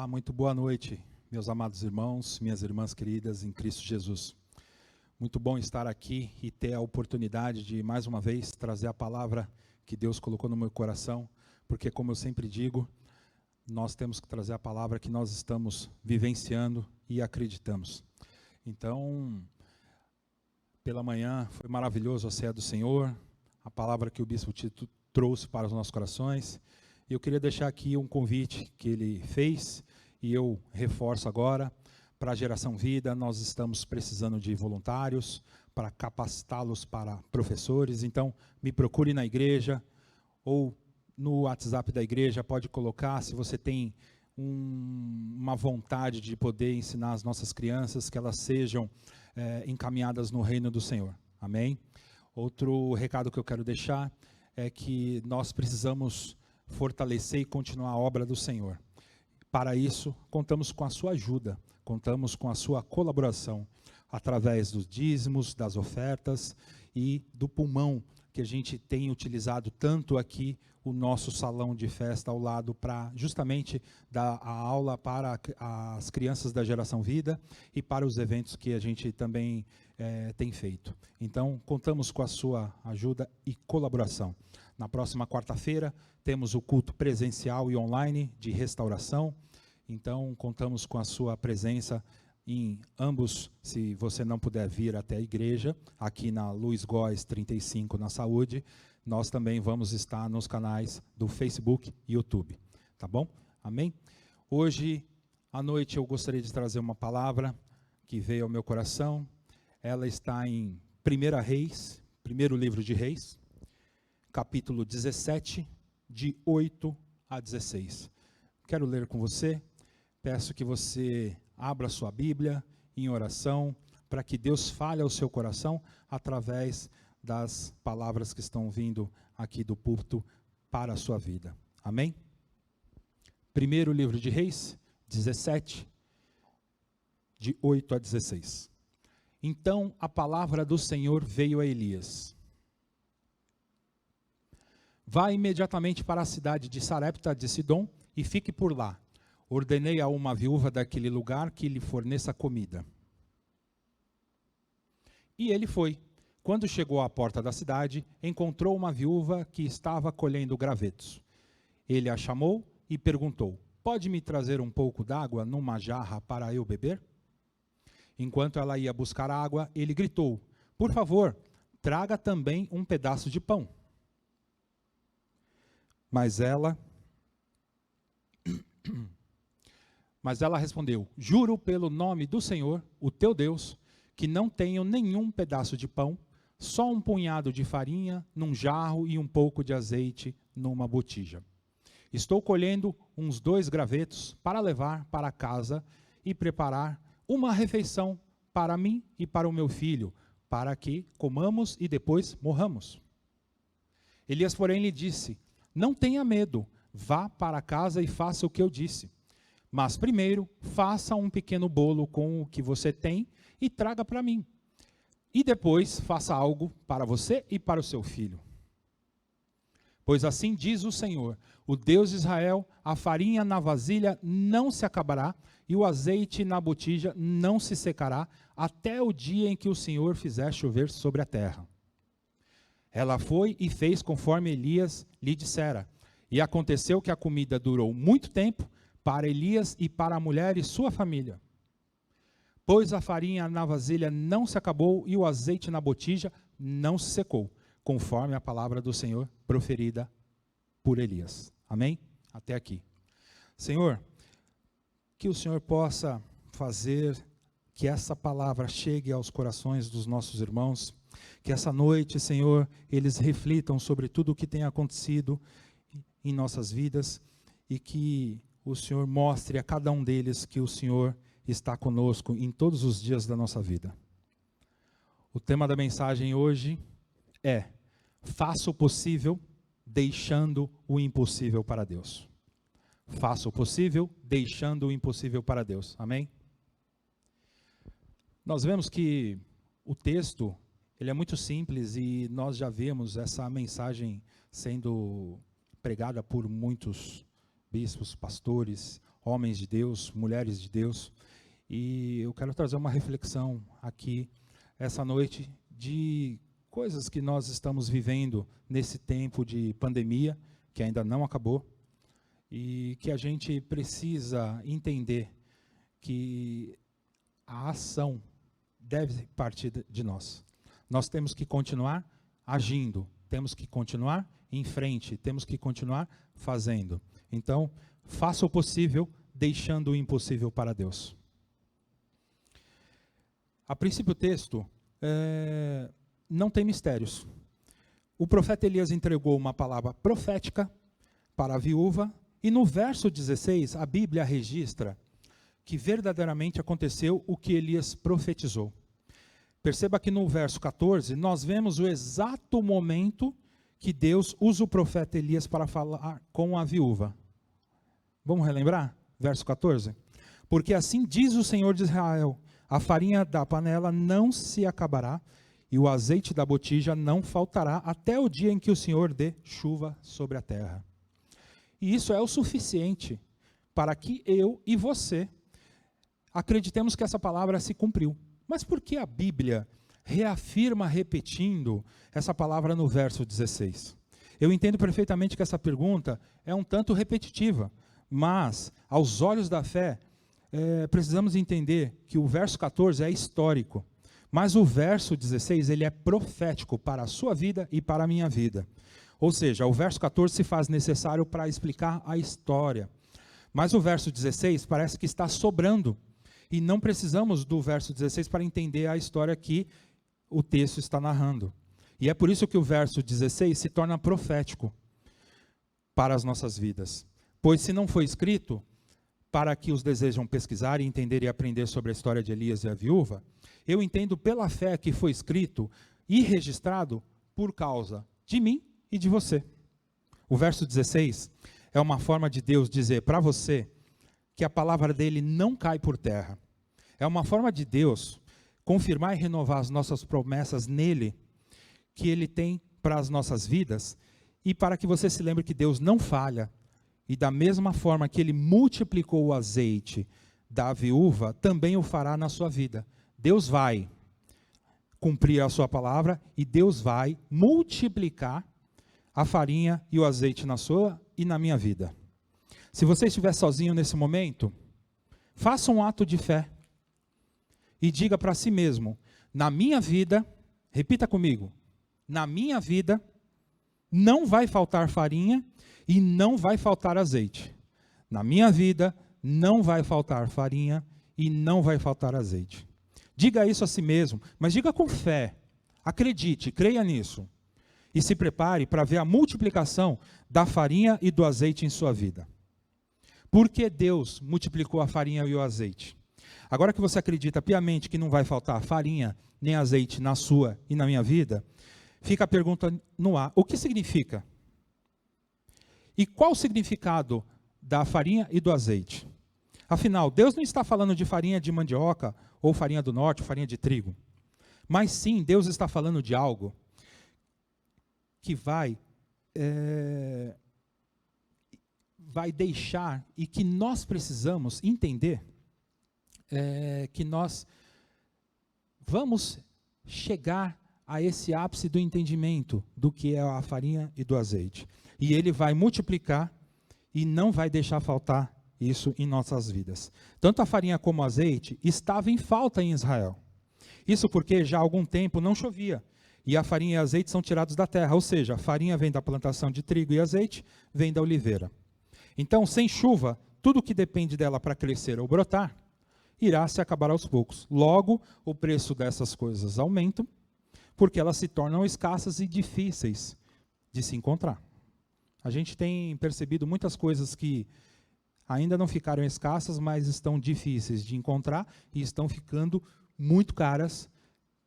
Olá, muito boa noite, meus amados irmãos, minhas irmãs queridas em Cristo Jesus. Muito bom estar aqui e ter a oportunidade de, mais uma vez, trazer a palavra que Deus colocou no meu coração, porque, como eu sempre digo, nós temos que trazer a palavra que nós estamos vivenciando e acreditamos. Então, pela manhã, foi maravilhoso a ceia do Senhor, a palavra que o Bispo Tito trouxe para os nossos corações. Eu queria deixar aqui um convite que ele fez, e eu reforço agora, para a Geração Vida. Nós estamos precisando de voluntários, para capacitá-los para professores. Então, me procure na igreja, ou no WhatsApp da igreja, pode colocar, se você tem uma vontade de poder ensinar as nossas crianças, que elas sejam encaminhadas no reino do Senhor. Amém? Outro recado que eu quero deixar é que nós precisamos fortalecer e continuar a obra do Senhor. Para isso, contamos com a sua ajuda, contamos com a sua colaboração, através dos dízimos, das ofertas e do pulmão, que a gente tem utilizado tanto aqui, o nosso salão de festa ao lado, para justamente dar a aula para as crianças da Geração Vida e para os eventos que a gente também tem feito. Então, contamos com a sua ajuda e colaboração. Na próxima quarta-feira, temos o culto presencial e online de restauração. Então, contamos com a sua presença em ambos, se você não puder vir até a igreja, aqui na Luiz Góes 35, na Saúde, nós também vamos estar nos canais do Facebook e YouTube. Tá bom? Amém? Hoje, à noite, eu gostaria de trazer uma palavra que veio ao meu coração. Ela está em 1 Reis, primeiro livro de Reis, capítulo 17, de 8 a 16. Quero ler com você. Peço que você abra sua Bíblia em oração, para que Deus fale ao seu coração através das palavras que estão vindo aqui do púlpito para a sua vida. Amém? Primeiro livro de Reis, 17, de 8 a 16. Então a palavra do Senhor veio a Elias. Vá imediatamente para a cidade de Sarepta de Sidom e fique por lá. Ordenei a uma viúva daquele lugar que lhe forneça comida. E ele foi. Quando chegou à porta da cidade, encontrou uma viúva que estava colhendo gravetos. Ele a chamou e perguntou: pode me trazer um pouco d'água numa jarra para eu beber? Enquanto ela ia buscar água, ele gritou: por favor, traga também um pedaço de pão. Mas ela respondeu: juro pelo nome do Senhor, o teu Deus, que não tenho nenhum pedaço de pão, só um punhado de farinha num jarro e um pouco de azeite numa botija. Estou colhendo uns 2 gravetos para levar para casa e preparar uma refeição para mim e para o meu filho, para que comamos e depois morramos. Elias, porém, lhe disse: não tenha medo, vá para casa e faça o que eu disse. Mas primeiro, faça um pequeno bolo com o que você tem e traga para mim. E depois, faça algo para você e para o seu filho. Pois assim diz o Senhor, o Deus de Israel: a farinha na vasilha não se acabará e o azeite na botija não se secará, até o dia em que o Senhor fizer chover sobre a terra. Ela foi e fez conforme Elias lhe dissera. E aconteceu que a comida durou muito tempo para Elias e para a mulher e sua família. Pois a farinha na vasilha não se acabou e o azeite na botija não se secou, conforme a palavra do Senhor proferida por Elias. Amém? Até aqui. Senhor, que o Senhor possa fazer que essa palavra chegue aos corações dos nossos irmãos, que essa noite, Senhor, eles reflitam sobre tudo o que tem acontecido em nossas vidas e que o Senhor mostre a cada um deles que o Senhor está conosco em todos os dias da nossa vida. O tema da mensagem hoje é: faça o possível, deixando o impossível para Deus. Faça o possível, deixando o impossível para Deus. Amém? Nós vemos que o texto, ele é muito simples e nós já vemos essa mensagem sendo pregada por muitos bispos, pastores, homens de Deus, mulheres de Deus, e eu quero trazer uma reflexão aqui, essa noite, de coisas que nós estamos vivendo nesse tempo de pandemia, que ainda não acabou, e que a gente precisa entender que a ação deve partir de nós. Nós temos que continuar agindo, temos que continuar em frente, temos que continuar fazendo. Então, faça o possível, deixando o impossível para Deus. A princípio, o texto não tem mistérios. O profeta Elias entregou uma palavra profética para a viúva, e no verso 16, a Bíblia registra que verdadeiramente aconteceu o que Elias profetizou. Perceba que no verso 14, nós vemos o exato momento que Deus usa o profeta Elias para falar com a viúva. Vamos relembrar? Verso 14. Porque assim diz o Senhor de Israel, a farinha da panela não se acabará, e o azeite da botija não faltará, até o dia em que o Senhor dê chuva sobre a terra. E isso é o suficiente para que eu e você acreditemos que essa palavra se cumpriu. Mas por que a Bíblia reafirma repetindo essa palavra no verso 16? Eu entendo perfeitamente que essa pergunta é um tanto repetitiva, mas, aos olhos da fé, precisamos entender que o verso 14 é histórico, mas o verso 16 ele é profético para a sua vida e para a minha vida. Ou seja, o verso 14 se faz necessário para explicar a história, mas o verso 16 parece que está sobrando, e não precisamos do verso 16 para entender a história que o texto está narrando. E é por isso que o verso 16 se torna profético para as nossas vidas. Pois se não foi escrito para que os desejam pesquisar e entender e aprender sobre a história de Elias e a viúva, eu entendo pela fé que foi escrito e registrado por causa de mim e de você. O verso 16 é uma forma de Deus dizer para você que a palavra dele não cai por terra. É uma forma de Deus confirmar e renovar as nossas promessas nele, que ele tem para as nossas vidas, e para que você se lembre que Deus não falha, e da mesma forma que ele multiplicou o azeite da viúva, também o fará na sua vida. Deus vai cumprir a sua palavra, e Deus vai multiplicar a farinha e o azeite na sua e na minha vida. Se você estiver sozinho nesse momento, faça um ato de fé e diga para si mesmo, na minha vida, repita comigo, na minha vida não vai faltar farinha e não vai faltar azeite. Na minha vida não vai faltar farinha e não vai faltar azeite. Diga isso a si mesmo, mas diga com fé, acredite, creia nisso. E se prepare para ver a multiplicação da farinha e do azeite em sua vida. Por que Deus multiplicou a farinha e o azeite? Agora que você acredita piamente que não vai faltar farinha nem azeite na sua e na minha vida, fica a pergunta no ar: o que significa? E qual o significado da farinha e do azeite? Afinal, Deus não está falando de farinha de mandioca, ou farinha do norte, ou farinha de trigo. Mas sim, Deus está falando de algo que vai deixar, e que nós precisamos entender, que nós vamos chegar a esse ápice do entendimento do que é a farinha e do azeite. E ele vai multiplicar e não vai deixar faltar isso em nossas vidas. Tanto a farinha como o azeite estavam em falta em Israel. Isso porque já há algum tempo não chovia. E a farinha e o azeite são tirados da terra. Ou seja, a farinha vem da plantação de trigo e azeite vem da oliveira. Então, sem chuva, tudo que depende dela para crescer ou brotar, irá se acabar aos poucos. Logo, o preço dessas coisas aumenta, porque elas se tornam escassas e difíceis de se encontrar. A gente tem percebido muitas coisas que ainda não ficaram escassas, mas estão difíceis de encontrar e estão ficando muito caras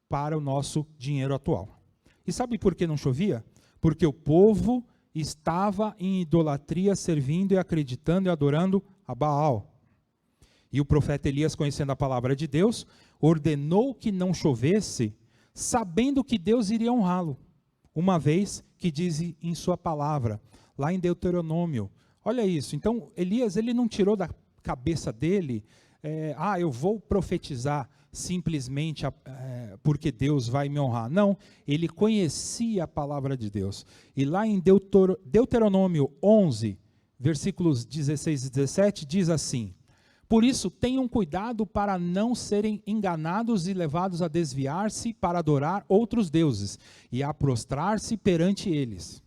para o nosso dinheiro atual. E sabe por que não chovia? Porque o povo estava em idolatria, servindo e acreditando e adorando a Baal. E o profeta Elias, conhecendo a palavra de Deus, ordenou que não chovesse, sabendo que Deus iria honrá-lo, uma vez que diz em sua palavra, lá em Deuteronômio. Olha isso, então Elias ele não tirou da cabeça dele, eu vou profetizar simplesmente porque Deus vai me honrar. Não, ele conhecia a palavra de Deus. E lá em Deuteronômio 11, versículos 16 e 17, diz assim: por isso, tenham cuidado para não serem enganados e levados a desviar-se para adorar outros deuses e a prostrar-se perante eles.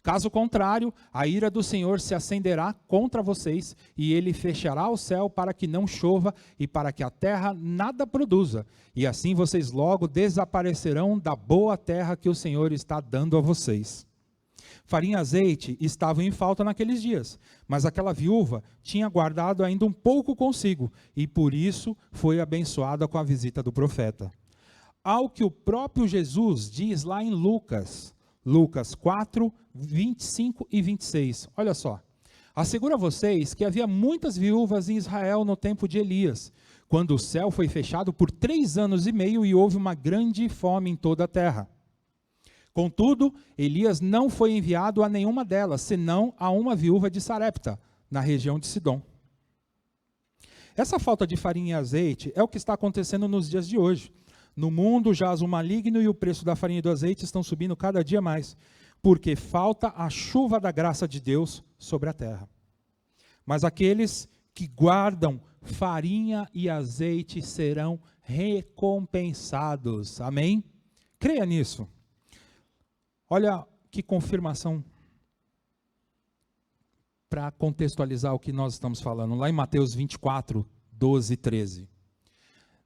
Caso contrário, a ira do Senhor se acenderá contra vocês, e ele fechará o céu para que não chova e para que a terra nada produza. E assim vocês logo desaparecerão da boa terra que o Senhor está dando a vocês. Farinha e azeite estavam em falta naqueles dias, mas aquela viúva tinha guardado ainda um pouco consigo, e por isso foi abençoada com a visita do profeta. Ao que o próprio Jesus diz lá em Lucas 4, 25 e 26. Olha só. Asseguro a vocês que havia muitas viúvas em Israel no tempo de Elias, quando o céu foi fechado por 3 anos e meio e houve uma grande fome em toda a terra. Contudo, Elias não foi enviado a nenhuma delas, senão a uma viúva de Sarepta, na região de Sidom. Essa falta de farinha e azeite é o que está acontecendo nos dias de hoje. No mundo jaz o maligno e o preço da farinha e do azeite estão subindo cada dia mais, porque falta a chuva da graça de Deus sobre a terra. Mas aqueles que guardam farinha e azeite serão recompensados. Amém? Creia nisso. Olha que confirmação para contextualizar o que nós estamos falando. Lá em Mateus 24, 12 e 13.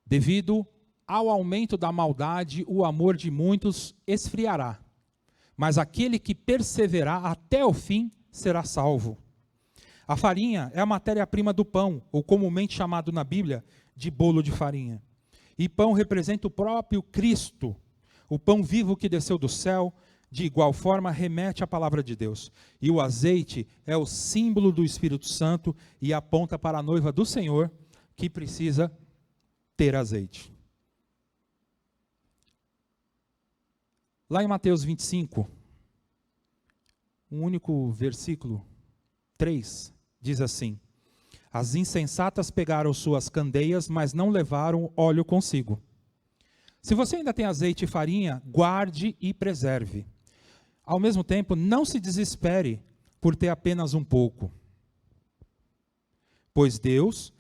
Devido ao aumento da maldade, o amor de muitos esfriará, mas aquele que perseverar até o fim será salvo. A farinha é a matéria-prima do pão, ou comumente chamado na Bíblia de bolo de farinha. E pão representa o próprio Cristo, o pão vivo que desceu do céu, de igual forma remete à palavra de Deus. E o azeite é o símbolo do Espírito Santo e aponta para a noiva do Senhor, que precisa ter azeite. Lá em Mateus 25, um único versículo, 3, diz assim: as insensatas pegaram suas candeias, mas não levaram óleo consigo. Se você ainda tem azeite e farinha, guarde e preserve. Ao mesmo tempo, não se desespere por ter apenas um pouco, pois Deus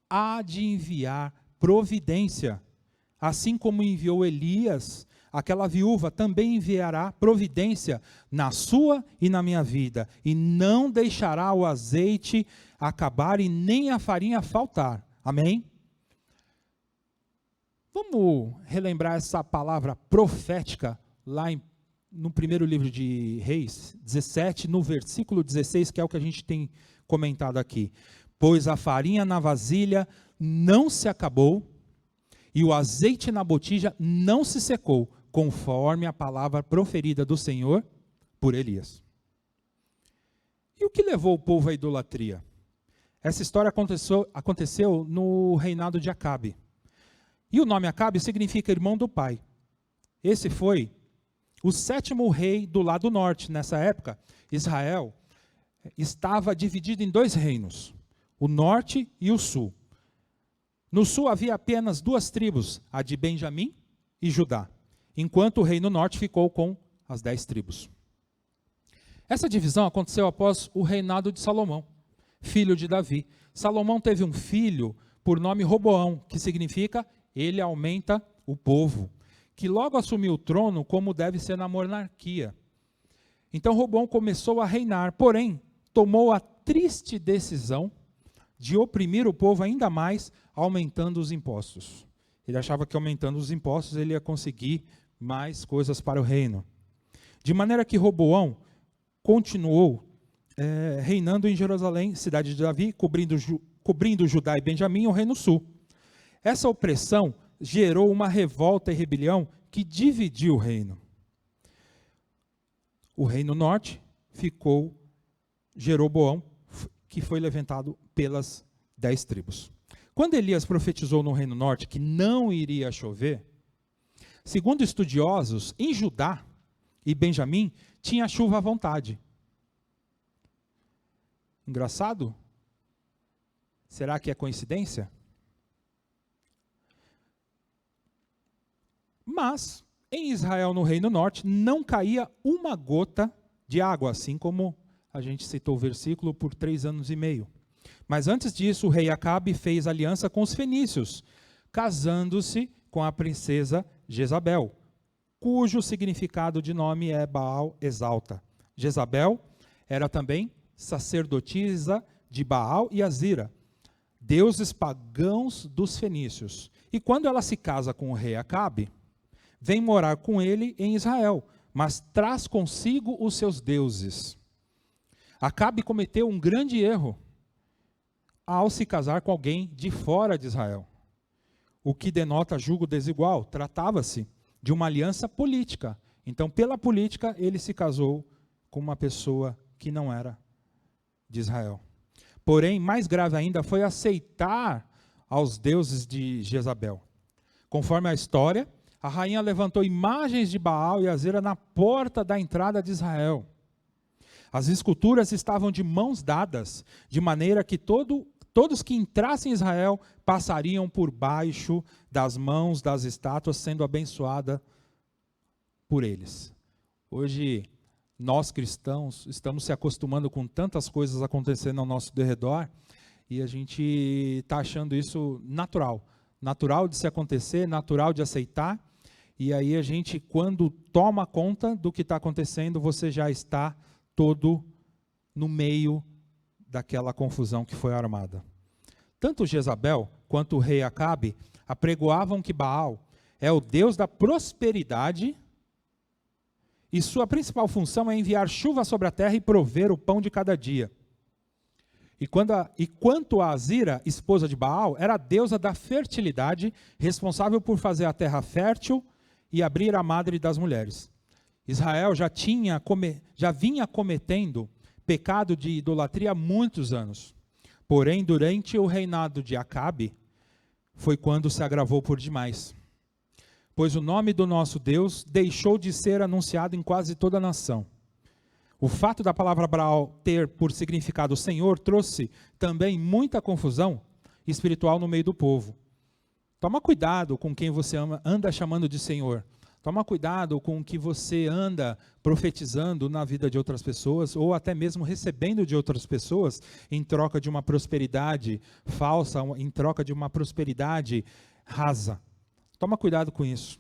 há de enviar providência, assim como enviou Elias. Aquela viúva também enviará providência na sua e na minha vida, e não deixará o azeite acabar e nem a farinha faltar. Amém? Vamos relembrar essa palavra profética lá no primeiro livro de Reis, 17, no versículo 16, que é o que a gente tem comentado aqui. Pois a farinha na vasilha não se acabou, e o azeite na botija não se secou, conforme a palavra proferida do Senhor por Elias. E o que levou o povo à idolatria? Essa história aconteceu no reinado de Acabe. E o nome Acabe significa irmão do pai. Esse foi o 7º rei do lado norte. Nessa época, Israel estava dividido em 2 reinos, o norte e o sul. No sul havia apenas 2 tribos, a de Benjamim e Judá, enquanto o reino norte ficou com as 10 tribos. Essa divisão aconteceu após o reinado de Salomão, filho de Davi. Salomão teve um filho por nome Roboão, que significa ele aumenta o povo, que logo assumiu o trono como deve ser na monarquia. Então Roboão começou a reinar, porém tomou a triste decisão de oprimir o povo ainda mais, aumentando os impostos. Ele achava que aumentando os impostos ele ia conseguir mais coisas para o reino. De maneira que Roboão continuou reinando em Jerusalém, cidade de Davi, cobrindo Judá e Benjamim, o reino sul. Essa opressão gerou uma revolta e rebelião que dividiu o reino. O reino norte ficou Jeroboão, que foi levantado pelas 10 tribos. Quando Elias profetizou no reino norte que não iria chover, segundo estudiosos, em Judá e Benjamim tinha chuva à vontade. Engraçado? Será que é coincidência? Mas, em Israel, no Reino Norte, não caía uma gota de água, assim como a gente citou o versículo, por 3 anos e meio. Mas antes disso, o rei Acabe fez aliança com os fenícios, casando-se com a princesa Jezabel, cujo significado de nome é Baal exalta. Jezabel era também sacerdotisa de Baal e Azira, deuses pagãos dos fenícios. E quando ela se casa com o rei Acabe, vem morar com ele em Israel, mas traz consigo os seus deuses. Acabe cometeu um grande erro ao se casar com alguém de fora de Israel, o que denota julgo desigual. Tratava-se de uma aliança política. Então, pela política, ele se casou com uma pessoa que não era de Israel. Porém, mais grave ainda foi aceitar aos deuses de Jezabel. Conforme a história, a rainha levantou imagens de Baal e Azera na porta da entrada de Israel. As esculturas estavam de mãos dadas, de maneira que todos que entrassem em Israel passariam por baixo das mãos das estátuas, sendo abençoada por eles. Hoje, nós cristãos estamos se acostumando com tantas coisas acontecendo ao nosso derredor, e a gente está achando isso natural. Natural de se acontecer, natural de aceitar, e aí a gente, quando toma conta do que está acontecendo, você já está todo no meio daquela confusão que foi armada. Tanto Jezabel quanto o rei Acabe apregoavam que Baal é o Deus da prosperidade e sua principal função é enviar chuva sobre a terra e prover o pão de cada dia. E quanto a Azira, esposa de Baal, era a deusa da fertilidade, responsável por fazer a terra fértil e abrir a madre das mulheres. Israel já vinha cometendo pecado de idolatria há muitos anos. Porém, durante o reinado de Acabe, foi quando se agravou por demais. Pois o nome do nosso Deus deixou de ser anunciado em quase toda a nação. O fato da palavra Baal ter por significado Senhor trouxe também muita confusão espiritual no meio do povo. Toma cuidado com quem você anda chamando de Senhor. Toma cuidado com o que você anda profetizando na vida de outras pessoas, ou até mesmo recebendo de outras pessoas em troca de uma prosperidade falsa, em troca de uma prosperidade rasa. Toma cuidado com isso.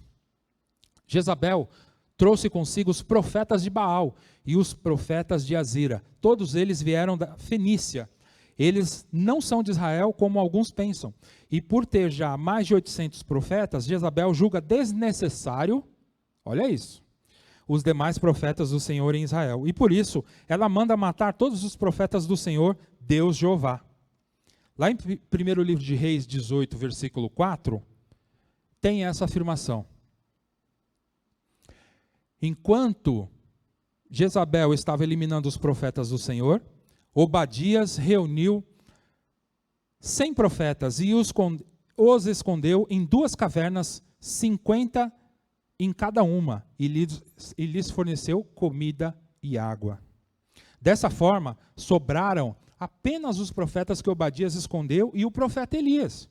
Jezabel trouxe consigo os profetas de Baal e os profetas de Azira. Todos eles vieram da Fenícia. Eles não são de Israel, como alguns pensam. E por ter já mais de 800 profetas, Jezabel julga desnecessário, olha isso, os demais profetas do Senhor em Israel. E por isso, ela manda matar todos os profetas do Senhor, Deus Jeová. Lá em 1º livro de Reis 18, versículo 4, tem essa afirmação. Enquanto Jezabel estava eliminando os profetas do Senhor, Obadias reuniu 100 profetas e os escondeu em 2 cavernas, 50 em cada uma, e lhes forneceu comida e água. Dessa forma, sobraram apenas os profetas que Obadias escondeu e o profeta Elias,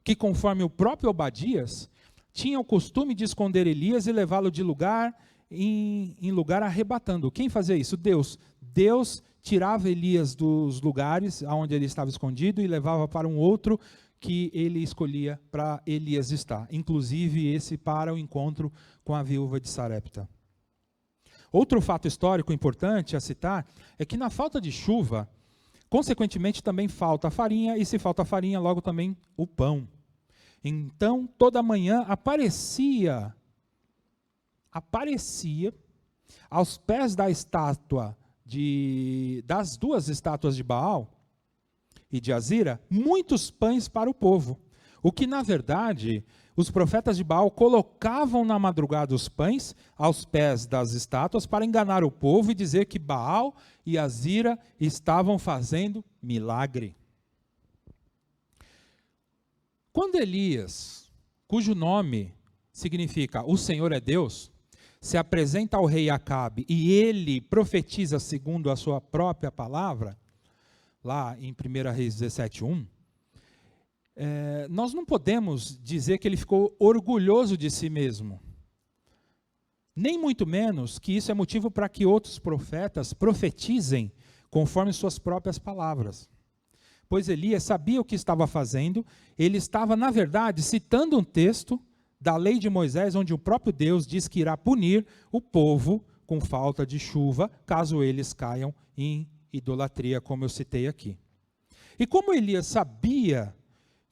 que, conforme o próprio Obadias, tinha o costume de esconder Elias e levá-lo de lugar em lugar arrebatando. Quem fazia isso? Deus. Deus tirava Elias dos lugares onde ele estava escondido e levava para um outro que ele escolhia para Elias estar. Inclusive esse para o encontro com a viúva de Sarepta. Outro fato histórico importante a citar é que na falta de chuva, consequentemente também falta a farinha, e se falta a farinha, logo também o pão. Então, toda manhã aparecia aos pés da estátua das 2 estátuas de Baal e de Azira, muitos pães para o povo. O que, na verdade, os profetas de Baal colocavam na madrugada os pães aos pés das estátuas para enganar o povo e dizer que Baal e Azira estavam fazendo milagre. Quando Elias, cujo nome significa o Senhor é Deus, se apresenta ao rei Acabe e ele profetiza segundo a sua própria palavra, lá em 1 Reis 17:1, nós não podemos dizer que ele ficou orgulhoso de si mesmo. Nem muito menos que isso é motivo para que outros profetas profetizem conforme suas próprias palavras. Pois Elias sabia o que estava fazendo, ele estava, na verdade, citando um texto da lei de Moisés, onde o próprio Deus diz que irá punir o povo com falta de chuva, caso eles caiam em idolatria, como eu citei aqui. E como Elias sabia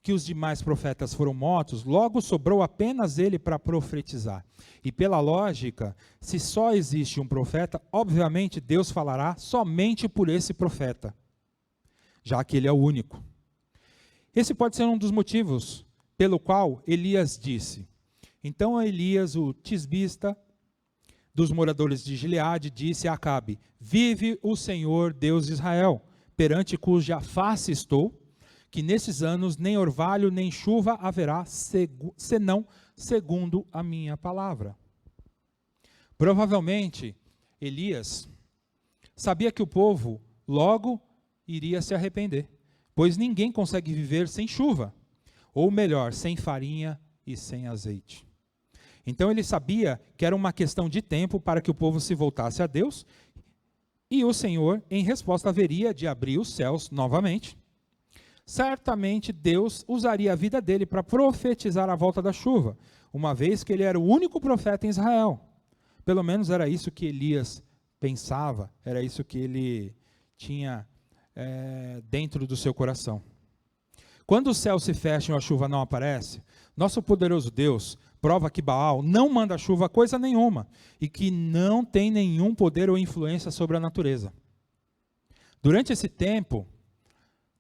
que os demais profetas foram mortos, logo sobrou apenas ele para profetizar. E pela lógica, se só existe um profeta, obviamente Deus falará somente por esse profeta, já que ele é o único. Esse pode ser um dos motivos pelo qual Elias disse. Então Elias, o tisbista dos moradores de Gileade, disse a Acabe: vive o Senhor Deus de Israel, perante cuja face estou, que nesses anos nem orvalho nem chuva haverá, senão segundo a minha palavra. Provavelmente, Elias sabia que o povo logo iria se arrepender, pois ninguém consegue viver sem chuva, ou melhor, sem farinha e sem azeite. Então ele sabia que era uma questão de tempo para que o povo se voltasse a Deus, e o Senhor, em resposta, haveria de abrir os céus novamente. Certamente Deus usaria a vida dele para profetizar a volta da chuva, uma vez que ele era o único profeta em Israel. Pelo menos era isso que Elias pensava, era isso que ele tinha dentro do seu coração. Quando os céus se fecham e a chuva não aparece, nosso poderoso Deus prova que Baal não manda chuva coisa nenhuma e que não tem nenhum poder ou influência sobre a natureza. Durante esse tempo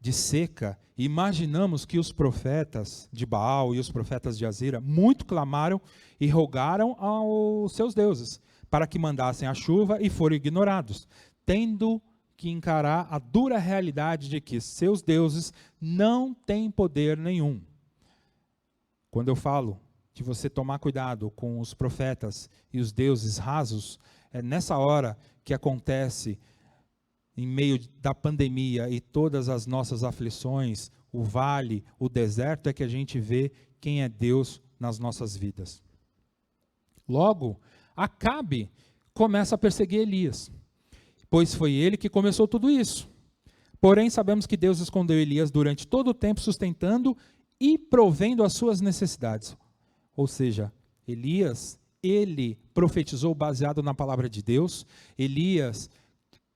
de seca, imaginamos que os profetas de Baal e os profetas de Azira muito clamaram e rogaram aos seus deuses para que mandassem a chuva e foram ignorados, tendo que encarar a dura realidade de que seus deuses não têm poder nenhum. Quando eu falo de você tomar cuidado com os profetas e os deuses rasos, é nessa hora que acontece, em meio da pandemia e todas as nossas aflições, o vale, o deserto, é que a gente vê quem é Deus nas nossas vidas. Logo, Acabe começa a perseguir Elias, pois foi ele que começou tudo isso. Porém, sabemos que Deus escondeu Elias durante todo o tempo, sustentando e provendo as suas necessidades. Ou seja, Elias, ele profetizou baseado na palavra de Deus. Elias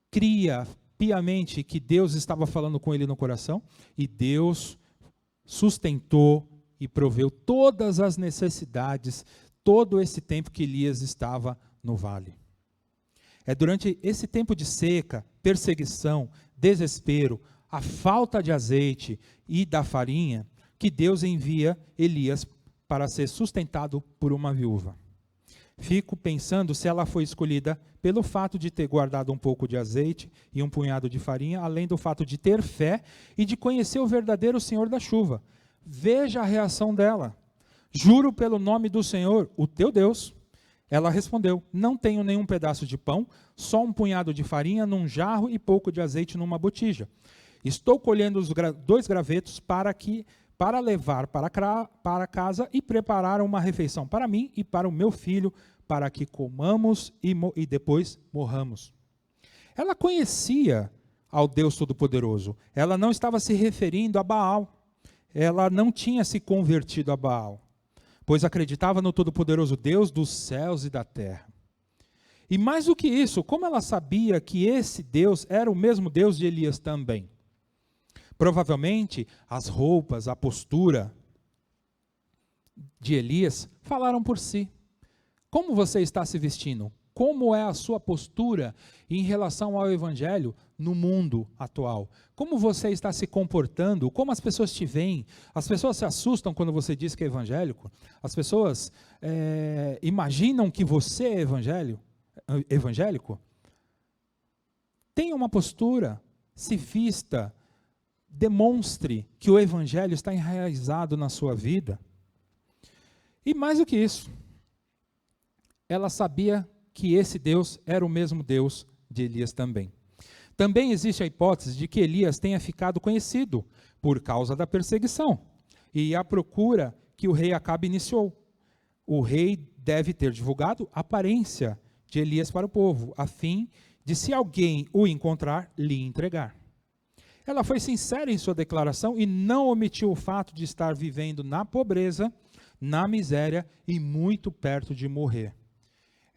cria piamente que Deus estava falando com ele no coração, e Deus sustentou e proveu todas as necessidades, todo esse tempo que Elias estava no vale. É durante esse tempo de seca, perseguição, desespero, a falta de azeite e da farinha, que Deus envia Elias para ser sustentado por uma viúva. Fico pensando se ela foi escolhida pelo fato de ter guardado um pouco de azeite e um punhado de farinha, além do fato de ter fé e de conhecer o verdadeiro Senhor da chuva. Veja a reação dela. Juro pelo nome do Senhor, o teu Deus. Ela respondeu: não tenho nenhum pedaço de pão, só um punhado de farinha num jarro e pouco de azeite numa botija. Estou colhendo os 2 gravetos para levar para casa e preparar uma refeição para mim e para o meu filho, para que comamos e depois morramos. Ela conhecia ao Deus Todo-Poderoso. Ela não estava se referindo a Baal. Ela não tinha se convertido a Baal, pois acreditava no Todo-Poderoso Deus dos céus e da terra. E mais do que isso, como ela sabia que esse Deus era o mesmo Deus de Elias também? Provavelmente, as roupas, a postura de Elias falaram por si. Como você está se vestindo? Como é a sua postura em relação ao Evangelho no mundo atual? Como você está se comportando? Como as pessoas te veem? As pessoas se assustam quando você diz que é evangélico? As pessoas imaginam que você é evangélico? Tenha uma postura, se vista, demonstre que o Evangelho está enraizado na sua vida. E mais do que isso, ela sabia que esse Deus era o mesmo Deus de Elias também. Também existe a hipótese de que Elias tenha ficado conhecido por causa da perseguição. e a procura que o rei Acabe iniciou. O rei deve ter divulgado a aparência de Elias para o povo, a fim de, se alguém o encontrar, lhe entregar. Ela foi sincera em sua declaração e não omitiu o fato de estar vivendo na pobreza, na miséria e muito perto de morrer.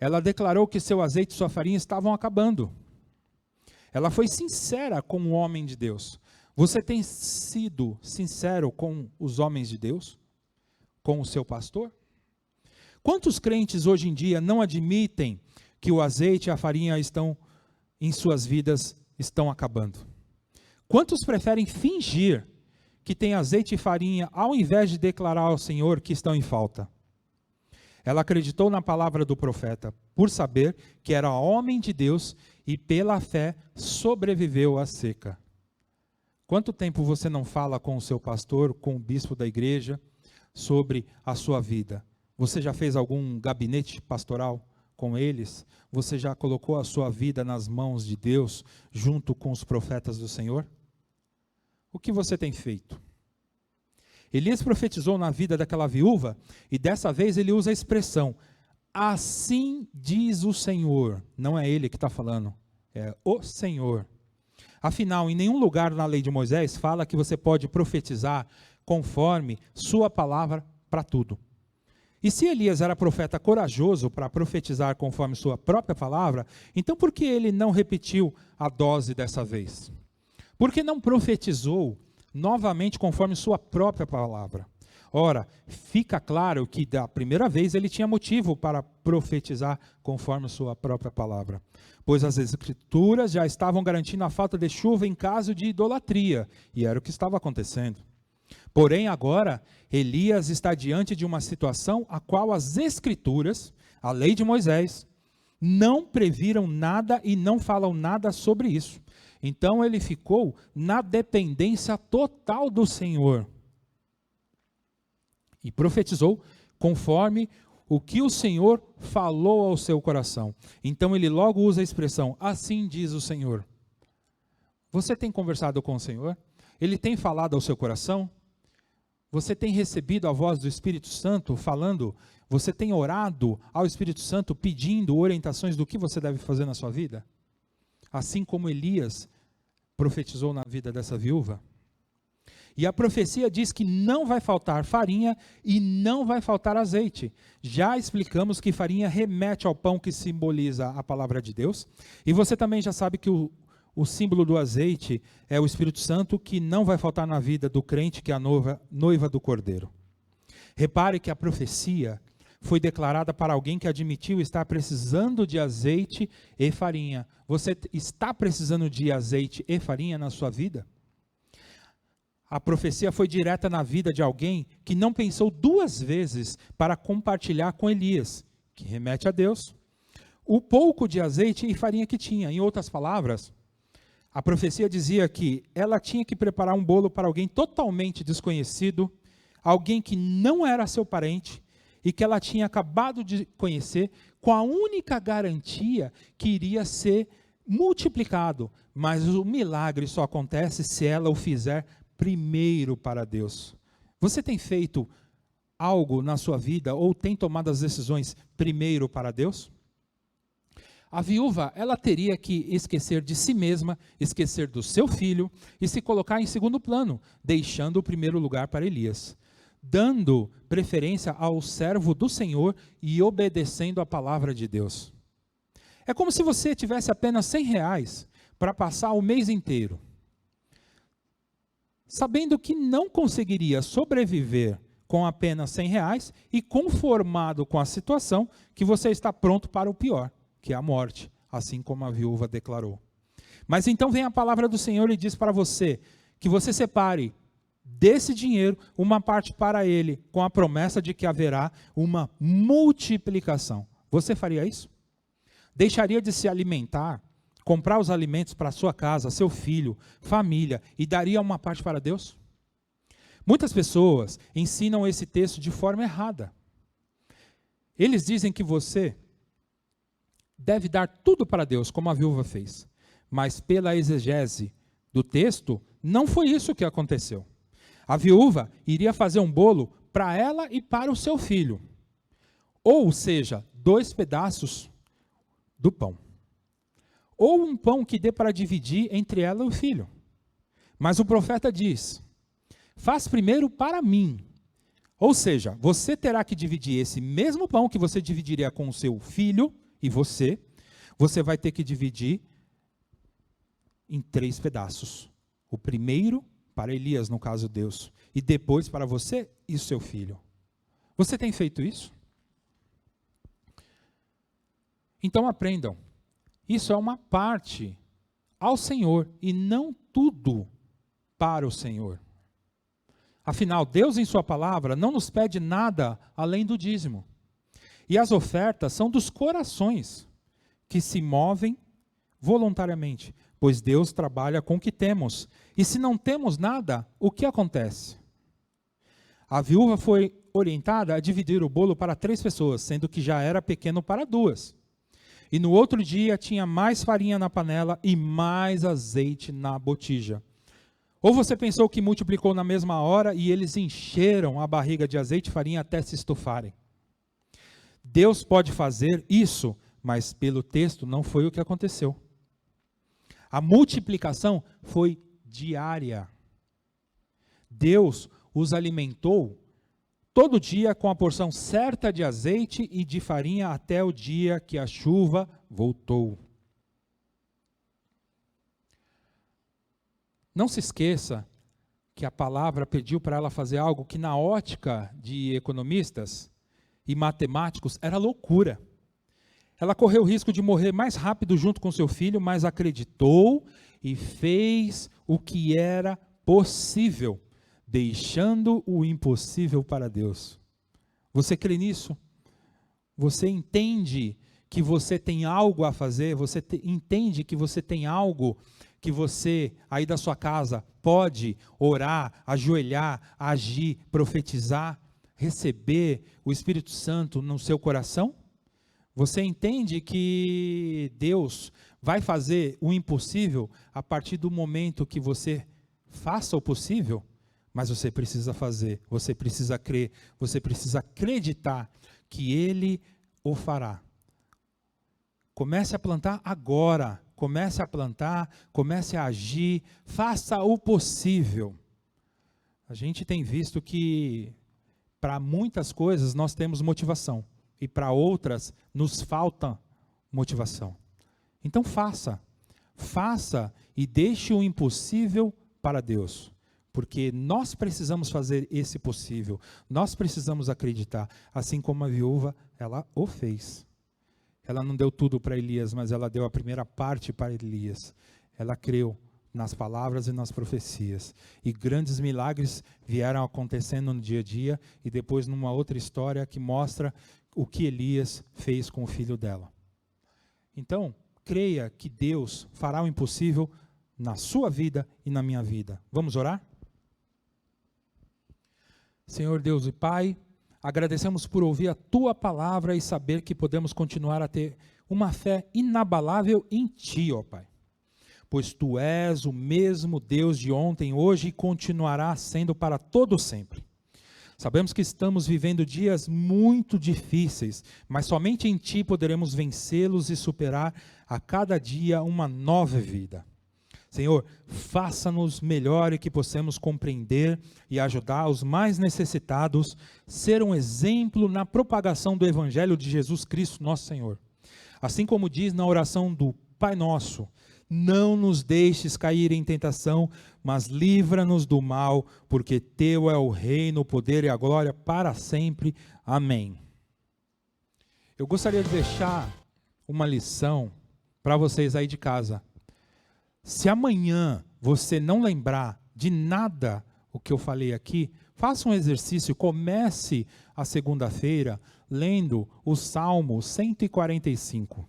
Ela declarou que seu azeite e sua farinha estavam acabando. Ela foi sincera com o homem de Deus. Você tem sido sincero com os homens de Deus? Com o seu pastor? Quantos crentes hoje em dia não admitem que o azeite e a farinha estão em suas vidas estão acabando? Quantos preferem fingir que tem azeite e farinha ao invés de declarar ao Senhor que estão em falta? Ela acreditou na palavra do profeta, por saber que era homem de Deus e pela fé sobreviveu à seca. Quanto tempo você não fala com o seu pastor, com o bispo da igreja, sobre a sua vida? Você já fez algum gabinete pastoral com eles? Você já colocou a sua vida nas mãos de Deus, junto com os profetas do Senhor? O que você tem feito? Elias profetizou na vida daquela viúva, e dessa vez ele usa a expressão, assim diz o Senhor. Não é ele que está falando, é o Senhor. Afinal, em nenhum lugar na lei de Moisés fala que você pode profetizar conforme sua palavra para tudo. E se Elias era profeta corajoso para profetizar conforme sua própria palavra, então por que ele não repetiu a dose dessa vez? Por que não profetizou novamente conforme sua própria palavra? Ora, fica claro que da primeira vez ele tinha motivo para profetizar conforme sua própria palavra, pois as escrituras já estavam garantindo a falta de chuva em caso de idolatria, e era o que estava acontecendo. Porém, agora, Elias está diante de uma situação a qual as escrituras, a lei de Moisés, não previram nada e não falam nada sobre isso. Então ele ficou na dependência total do Senhor. E profetizou conforme o que o Senhor falou ao seu coração. Então ele logo usa a expressão, assim diz o Senhor. Você tem conversado com o Senhor? Ele tem falado ao seu coração? Você tem recebido a voz do Espírito Santo falando? Você tem orado ao Espírito Santo pedindo orientações do que você deve fazer na sua vida? Assim como Elias profetizou na vida dessa viúva. E a profecia diz que não vai faltar farinha e não vai faltar azeite. Já explicamos que farinha remete ao pão que simboliza a palavra de Deus. E você também já sabe que o símbolo do azeite é o Espírito Santo, que não vai faltar na vida do crente, que é a noiva do Cordeiro. Repare que a profecia foi declarada para alguém que admitiu estar precisando de azeite e farinha. Você está precisando de azeite e farinha na sua vida? A profecia foi direta na vida de alguém que não pensou duas vezes para compartilhar com Elias, que remete a Deus, o pouco de azeite e farinha que tinha. Em outras palavras, a profecia dizia que ela tinha que preparar um bolo para alguém totalmente desconhecido, alguém que não era seu parente, e que ela tinha acabado de conhecer, com a única garantia que iria ser multiplicado. Mas o milagre só acontece se ela o fizer primeiro para Deus. Você tem feito algo na sua vida, ou tem tomado as decisões primeiro para Deus? A viúva, ela teria que esquecer de si mesma, esquecer do seu filho, e se colocar em segundo plano, deixando o primeiro lugar para Elias, dando preferência ao servo do Senhor e obedecendo a palavra de Deus. É como se você tivesse apenas R$100 para passar o mês inteiro, sabendo que não conseguiria sobreviver com apenas R$100 e conformado com a situação, que você está pronto para o pior, que é a morte, assim como a viúva declarou. Mas então vem a palavra do Senhor e diz para você, que você separe desse dinheiro uma parte para ele, com a promessa de que haverá uma multiplicação. Você faria isso? Deixaria de se alimentar, comprar os alimentos para sua casa, seu filho, família, e daria uma parte para Deus? Muitas pessoas ensinam esse texto de forma errada. Eles dizem que você deve dar tudo para Deus, como a viúva fez. Mas pela exegese do texto, não foi isso que aconteceu. A viúva iria fazer um bolo para ela e para o seu filho. Ou seja, 2 pedaços do pão. Ou um pão que dê para dividir entre ela e o filho. Mas o profeta diz: faz primeiro para mim. Ou seja, você terá que dividir esse mesmo pão que você dividiria com o seu filho e você vai ter que dividir em 3 pedaços. O primeiro para Elias, no caso Deus, e depois para você e o seu filho. Você tem feito isso? Então aprendam, isso é uma parte ao Senhor e não tudo para o Senhor. Afinal, Deus em sua palavra não nos pede nada além do dízimo. E as ofertas são dos corações que se movem voluntariamente, pois Deus trabalha com o que temos. E se não temos nada, o que acontece? A viúva foi orientada a dividir o bolo para 3 pessoas, sendo que já era pequeno para 2. E no outro dia tinha mais farinha na panela e mais azeite na botija. Ou você pensou que multiplicou na mesma hora e eles encheram a barriga de azeite e farinha até se estufarem? Deus pode fazer isso, mas pelo texto não foi o que aconteceu. A multiplicação foi diária. Deus os alimentou todo dia com a porção certa de azeite e de farinha até o dia que a chuva voltou. Não se esqueça que a palavra pediu para ela fazer algo que na ótica de economistas e matemáticos era loucura. Ela correu o risco de morrer mais rápido junto com seu filho, mas acreditou e fez o que era possível, deixando o impossível para Deus. Você crê nisso? Você entende que você tem algo a fazer? Você entende que você tem algo que você, aí da sua casa, pode orar, ajoelhar, agir, profetizar, receber o Espírito Santo no seu coração? Você entende que Deus vai fazer o impossível a partir do momento que você faça o possível? Mas você precisa fazer, você precisa crer, você precisa acreditar que Ele o fará. Comece a plantar agora, comece a plantar, comece a agir, faça o possível. A gente tem visto que para muitas coisas nós temos motivação e para outras nos falta motivação. Então faça e deixe o impossível para Deus. Porque nós precisamos fazer esse possível, nós precisamos acreditar, assim como a viúva, ela o fez. Ela não deu tudo para Elias, mas ela deu a primeira parte para Elias. Ela creu nas palavras e nas profecias. E grandes milagres vieram acontecendo no dia a dia, e depois numa outra história que mostra o que Elias fez com o filho dela. Então, creia que Deus fará o impossível na sua vida e na minha vida. Vamos orar? Senhor Deus e Pai, agradecemos por ouvir a Tua palavra e saber que podemos continuar a ter uma fé inabalável em Ti, ó Pai. Pois Tu és o mesmo Deus de ontem, hoje e continuará sendo para todo sempre. Sabemos que estamos vivendo dias muito difíceis, mas somente em Ti poderemos vencê-los e superar a cada dia uma nova vida. Senhor, faça-nos melhor e que possamos compreender e ajudar os mais necessitados, ser um exemplo na propagação do Evangelho de Jesus Cristo, nosso Senhor. Assim como diz na oração do Pai Nosso, não nos deixes cair em tentação, mas livra-nos do mal, porque Teu é o reino, o poder e a glória para sempre. Amém. Eu gostaria de deixar uma lição para vocês aí de casa. Se amanhã você não lembrar de nada o que eu falei aqui, faça um exercício, comece a segunda-feira lendo o Salmo 145.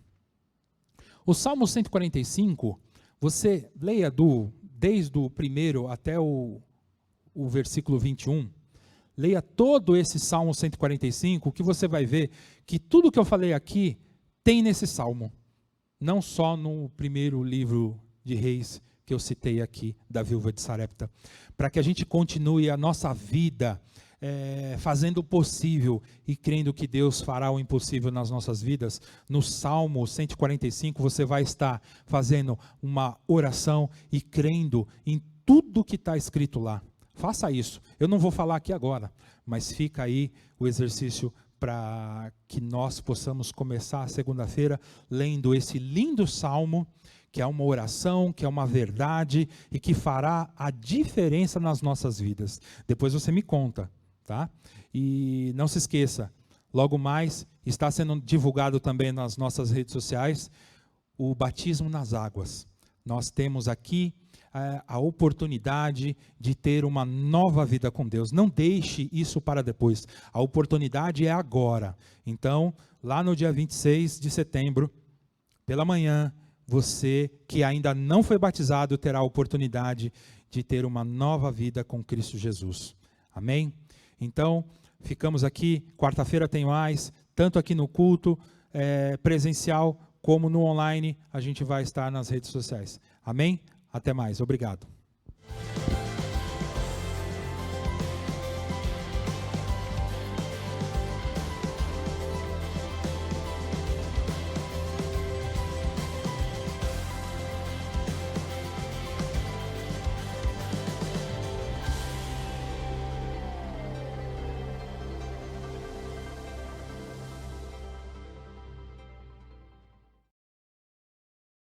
O Salmo 145, você leia desde o primeiro até o versículo 21, leia todo esse Salmo 145, que você vai ver que tudo que eu falei aqui tem nesse Salmo, não só no primeiro livro de Reis, que eu citei aqui, da viúva de Sarepta. Para que a gente continue a nossa vida fazendo o possível e crendo que Deus fará o impossível nas nossas vidas. No Salmo 145, você vai estar fazendo uma oração e crendo em tudo que está escrito lá. Faça isso. Eu não vou falar aqui agora, mas fica aí o exercício para que nós possamos começar a segunda-feira lendo esse lindo salmo, que é uma oração, que é uma verdade e que fará a diferença nas nossas vidas. Depois você me conta, tá? E não se esqueça, logo mais está sendo divulgado também nas nossas redes sociais o batismo nas águas. Nós temos aqui a oportunidade de ter uma nova vida com Deus. Não deixe isso para depois. A oportunidade é agora. Então, lá no dia 26 de setembro, pela manhã, você que ainda não foi batizado terá a oportunidade de ter uma nova vida com Cristo Jesus. Amém? Então, ficamos aqui. Quarta-feira tem mais, tanto aqui no culto presencial como no online. A gente vai estar nas redes sociais. Amém? Até mais. Obrigado.